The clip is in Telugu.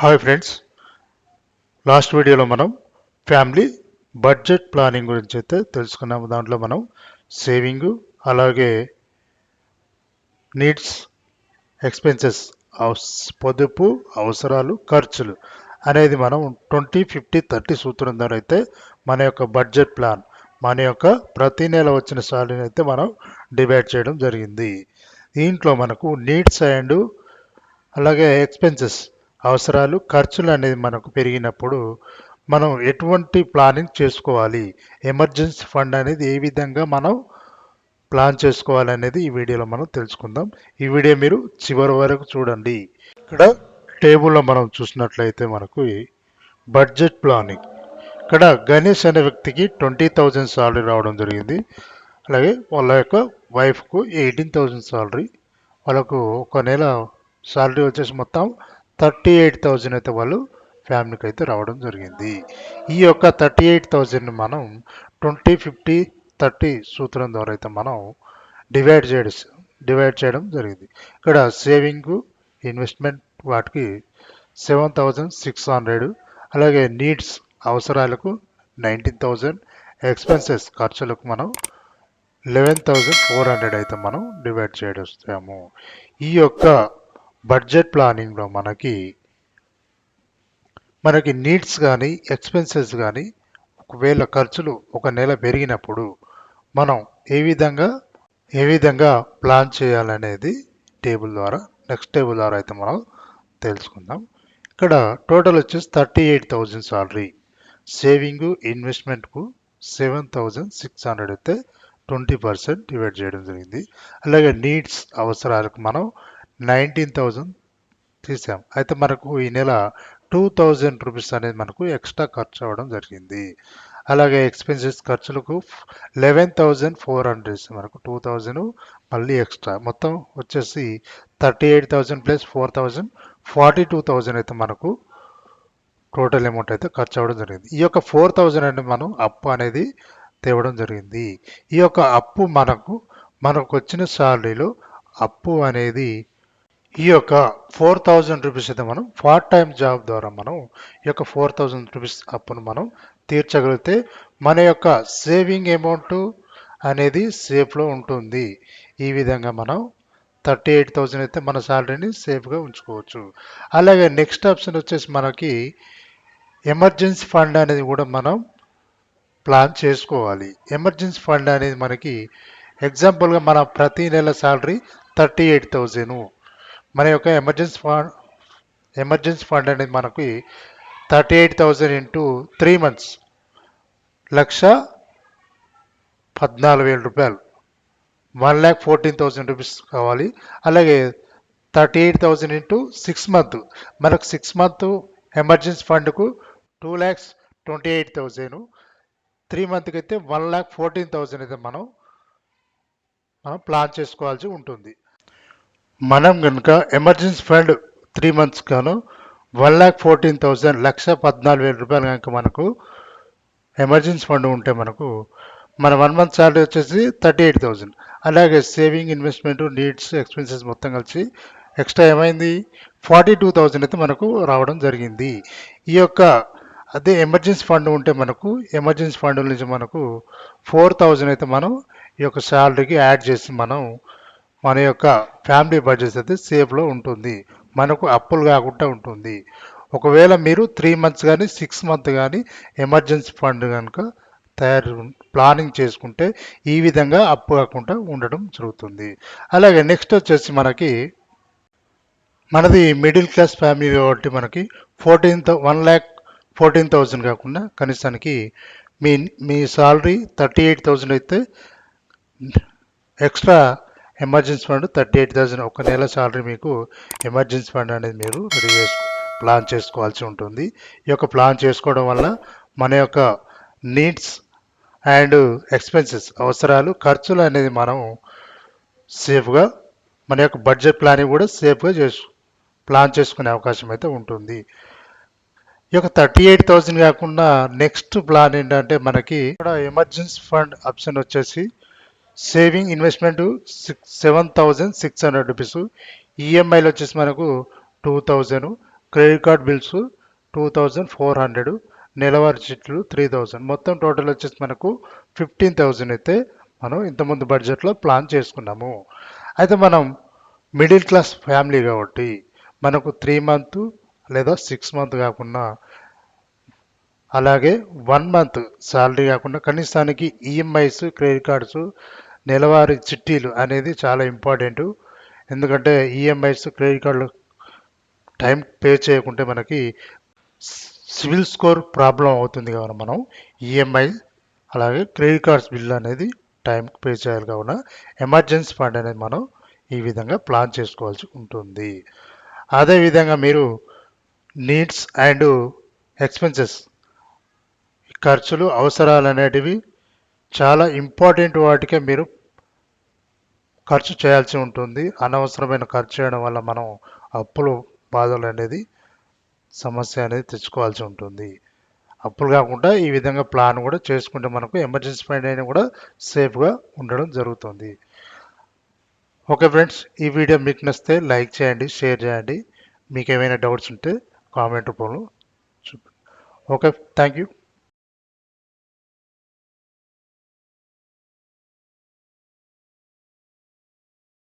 హాయ్ ఫ్రెండ్స్, లాస్ట్ వీడియోలో మనం ఫ్యామిలీ బడ్జెట్ ప్లానింగ్ గురించి అయితే తెలుసుకున్నాము. దాంట్లో మనం సేవింగ్, అలాగే నీడ్స్, ఎక్స్పెన్సెస్, పొదుపు, అవసరాలు, ఖర్చులు అనేది మనం 20-50-30 సూత్రం ద్వారా అయితే మన యొక్క బడ్జెట్ ప్లాన్, మన యొక్క ప్రతి నెల వచ్చిన సాలరీని అయితే మనం డివైడ్ చేయడం జరిగింది. దీంట్లో మనకు నీడ్స్ అండ్ అలాగే ఎక్స్పెన్సెస్, అవసరాలు, ఖర్చులు అనేది మనకు పెరిగినప్పుడు మనం ఎటువంటి ప్లానింగ్ చేసుకోవాలి, ఎమర్జెన్సీ ఫండ్ అనేది ఏ విధంగా మనం ప్లాన్ చేసుకోవాలి అనేది ఈ వీడియోలో మనం తెలుసుకుందాం. ఈ వీడియో మీరు చివరి వరకు చూడండి. ఇక్కడ టేబుల్లో మనం చూసినట్లయితే మనకు బడ్జెట్ ప్లానింగ్, ఇక్కడ గణేష్ అనే వ్యక్తికి 20,000 సాలరీ రావడం జరిగింది. అలాగే వాళ్ళ యొక్క వైఫ్కు 18,000 సాలరీ, వాళ్ళకు ఒక నెల సాలరీ వచ్చేసి మొత్తం 38,000 అయితే వాళ్ళు ఫ్యామిలీకి అయితే రావడం జరిగింది. ఈ యొక్క 38,000 మనం 20-50-30 సూత్రం ద్వారా అయితే మనం డివైడ్ చేయడం జరిగింది. ఇక్కడ సేవింగ్, ఇన్వెస్ట్మెంట్ వాటికి 7,600, అలాగే నీడ్స్ అవసరాలకు 19,000, ఎక్స్పెన్సెస్ ఖర్చులకు మనం 11,400 అయితే మనం డివైడ్ చేస్తాము. ఈ యొక్క బడ్జెట్ ప్లానింగ్లో మనకి నీడ్స్ కానీ ఎక్స్పెన్సెస్ కానీ ఒకవేళ ఖర్చులు ఒక నెల పెరిగినప్పుడు మనం ఏ విధంగా ప్లాన్ చేయాలనేది నెక్స్ట్ టేబుల్ ద్వారా అయితే మనం తెలుసుకుందాం. ఇక్కడ టోటల్ వచ్చేసి 38,000 సాలరీ, సేవింగ్, ఇన్వెస్ట్మెంట్కు 7,600 అయితే 20% డివైడ్ చేయడం జరిగింది. అలాగే నీడ్స్ అవసరాలకు మనం 19,000 తీసాం. అయితే మనకు ఈ నెల 2,000 రూపీస్ అనేది మనకు ఎక్స్ట్రా ఖర్చు అవ్వడం జరిగింది. అలాగే ఎక్స్పెన్సెస్ ఖర్చులకు 11,400, మనకు 2,000 మళ్ళీ ఎక్స్ట్రా, మొత్తం వచ్చేసి 38,000 ప్లస్ 4,000 42,000 అయితే మనకు టోటల్ అమౌంట్ అయితే ఖర్చు అవ్వడం జరిగింది. ఈ యొక్క 4,000 అనేది మనం అప్పు అనేది తేవడం జరిగింది. ఈ యొక్క అప్పు మనకు వచ్చిన శాలరీలో అప్పు అనేది ఈ యొక్క 4,000 రూపీస్ అయితే మనం పార్ట్ టైం జాబ్ ద్వారా మనం ఈ యొక్క 4,000 రూపీస్ అప్పును మనం తీర్చగలిగితే మన యొక్క సేవింగ్ అమౌంట్ అనేది సేఫ్లో ఉంటుంది. ఈ విధంగా మనం 38,000 అయితే మన శాలరీని సేఫ్గా ఉంచుకోవచ్చు. అలాగే నెక్స్ట్ ఆప్షన్ వచ్చేసి మనకి ఎమర్జెన్సీ ఫండ్ అనేది కూడా మనం ప్లాన్ చేసుకోవాలి. ఎమర్జెన్సీ ఫండ్ అనేది మనకి ఎగ్జాంపుల్గా మన ప్రతి నెల శాలరీ 38,000, మన యొక్క ఎమర్జెన్సీ ఫండ్ అనేది మనకి 38,000 ఇంటూ 3 months 1,14,000 రూపాయలు, 1,14,000 రూపీస్ కావాలి. అలాగే 38,000 ఇంటూ 6 months, మనకు 6 months ఎమర్జెన్సీ ఫండ్కు 2,28,000, 3 monthsకి అయితే 1,14,000 అయితే మనం ప్లాన్ చేసుకోవాల్సి ఉంటుంది. మనం కనుక ఎమర్జెన్సీ ఫండ్ 3 months గాను 1,14,000, 1,14,000 రూపాయలు కనుక మనకు ఎమర్జెన్సీ ఫండ్ ఉంటే మనకు మన 1 month శాలరీ వచ్చేసి 38,000. అలాగే సేవింగ్, ఇన్వెస్ట్మెంట్, నీడ్స్, ఎక్స్పెన్సెస్ మొత్తం కలిసి ఎక్స్ట్రా ఏమైంది 42,000 అయితే మనకు రావడం జరిగింది. ఈ యొక్క అదే ఎమర్జెన్సీ ఫండ్ ఉంటే మనకు ఎమర్జెన్సీ ఫండ్ నుంచి మనకు 4,000 అయితే మనం ఈ యొక్క శాలరీకి యాడ్ చేసి మన యొక్క ఫ్యామిలీ బడ్జెట్ అయితే సేఫ్లో ఉంటుంది, మనకు అప్పులు కాకుండా ఉంటుంది. ఒకవేళ మీరు 3 months కానీ 6 months కానీ ఎమర్జెన్సీ ఫండ్ కనుక ప్లానింగ్ చేసుకుంటే ఈ విధంగా అప్పు కాకుండా ఉండడం జరుగుతుంది. అలాగే నెక్స్ట్ వచ్చేసి మనది మిడిల్ క్లాస్ ఫ్యామిలీ కాబట్టి మనకి 1,14,000 కాకుండా కనీసానికి మీ సాలరీ 38,000 అయితే ఎక్స్ట్రా ఎమర్జెన్సీ ఫండ్ 38,000, ఒక నెల సాలరీ మీకు ఎమర్జెన్సీ ఫండ్ అనేది మీరు ప్లాన్ చేసుకోవాల్సి ఉంటుంది. ఈ యొక్క ప్లాన్ చేసుకోవడం వల్ల మన యొక్క నీడ్స్ అండ్ ఎక్స్పెన్సెస్, అవసరాలు, ఖర్చులు అనేది మనం సేఫ్గా మన యొక్క బడ్జెట్ ప్లానింగ్ కూడా సేఫ్గా ప్లాన్ చేసుకునే అవకాశం అయితే ఉంటుంది. ఈ యొక్క 38,000 కాకుండా నెక్స్ట్ ప్లాన్ ఏంటంటే మనకి ఇక్కడ ఎమర్జెన్సీ ఫండ్ ఆప్షన్ వచ్చేసి సేవింగ్, ఇన్వెస్ట్మెంట్ 7,600 రూపీస్, ఈఎంఐలు వచ్చేసి మనకు 2,000, క్రెడిట్ కార్డ్ బిల్స్ 2400, నెలవారీ చిట్లు 3000, మొత్తం టోటల్ వచ్చేసి మనకు 15,000 అయితే మనం ఇంతకుముందు బడ్జెట్లో ప్లాన్ చేసుకున్నాము. అయితే మనం మిడిల్ క్లాస్ ఫ్యామిలీ కాబట్టి మనకు 3 మంత్ లేదా 6 మంత్ కాకుండా అలాగే 1 మంత్ శాలరీ కాకుండా కనీసానికి ఈఎంఐస్, క్రెడిట్ కార్డ్స్, నెలవారీ చిట్టీలు అనేది చాలా ఇంపార్టెంట్. ఎందుకంటే ఈఎంఐస్, క్రెడిట్ కార్డులు టైం పే చేయకుంటే మనకి సివిల్ స్కోర్ ప్రాబ్లం అవుతుంది కావున మనం ఈఎంఐ అలాగే క్రెడిట్ కార్డ్స్ బిల్ అనేది టైంకి పే చేయాలి. కావున ఎమర్జెన్సీ ఫండ్ అనేది మనం ఈ విధంగా ప్లాన్ చేసుకోవాల్సి ఉంటుంది. అదేవిధంగా మీరు నీడ్స్ అండ్ ఎక్స్పెన్సెస్, ఖర్చులు, అవసరాలు అనేటివి చాలా ఇంపార్టెంట్ వాటికే మీరు ఖర్చు చేయాల్సి ఉంటుంది. అనవసరమైన ఖర్చు చేయడం వల్ల మనం అప్పులు బాధలు అనేది సమస్య అనేది తెచ్చుకోవాల్సి ఉంటుంది. అప్పులు కాకుండా ఈ విధంగా ప్లాన్ కూడా చేసుకుంటే మనకు ఎమర్జెన్సీ ఫండ్ అయినా కూడా సేఫ్గా ఉండడం జరుగుతుంది. ఓకే ఫ్రెండ్స్, ఈ వీడియో మీకు నచ్చితే లైక్ చేయండి, షేర్ చేయండి. మీకు ఏమైనా డౌట్స్ ఉంటే కామెంట్ రూపంలో చూపండి. Okay, thank you.